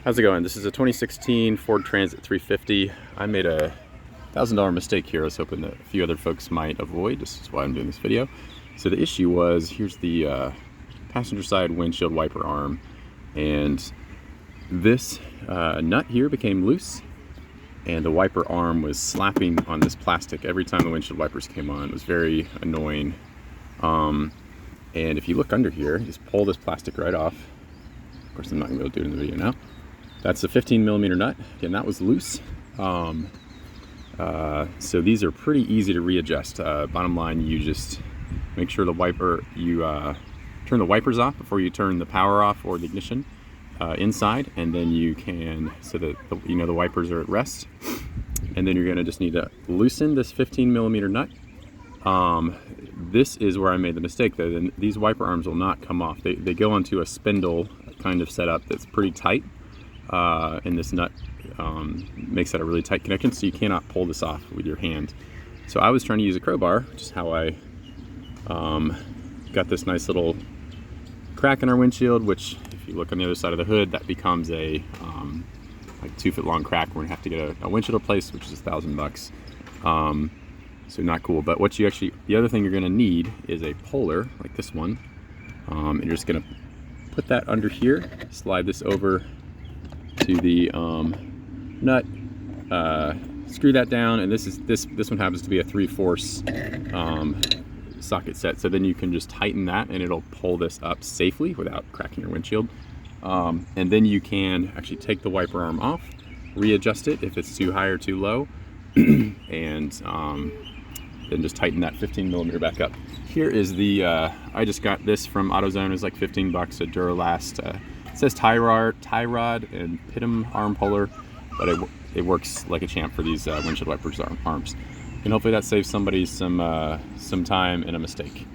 How's it going? This is a 2016 Ford Transit 350. I made a $1,000 mistake here. I was hoping that a few other folks might avoid. This is why I'm doing this video. So the issue was, here's the passenger side windshield wiper arm, and this nut here became loose, and the wiper arm was slapping on this plastic every time the windshield wipers came on. It was very annoying. And if you look under here, just pull this plastic right off. Of course, I'm not gonna be able to do it in the video now. That's a 15mm nut. Again, that was loose. So these are pretty easy to readjust. Bottom line, you just make sure the wiper, you turn the wipers off before you turn the power off or the ignition inside, and then you can, so that the wipers are at rest. And then you're gonna just need to loosen this 15mm nut. This is where I made the mistake though. Then these wiper arms will not come off. They go onto a spindle kind of setup that's pretty tight. And this nut makes that a really tight connection, so you cannot pull this off with your hand. So I was trying to use a crowbar, which is how I got this nice little crack in our windshield, which if you look on the other side of the hood, that becomes a like 2-foot long crack. We're gonna have to get a windshield replaced, which is $1,000. So not cool. But what you actually, the other thing you're gonna need is a puller like this one. And you're just gonna put that under here, slide this over to the nut, screw that down, and this one happens to be a 3/4 socket set, so then you can just tighten that and it'll pull this up safely without cracking your windshield. And then you can actually take the wiper arm off, readjust it if it's too high or too low, and then just tighten that 15mm back up. Here is the I just got this from AutoZone. It was like 15 bucks, a Duralast. It says tie rod and pitum arm puller, but it works like a champ for these windshield wipers arms. And hopefully that saves somebody some time and a mistake.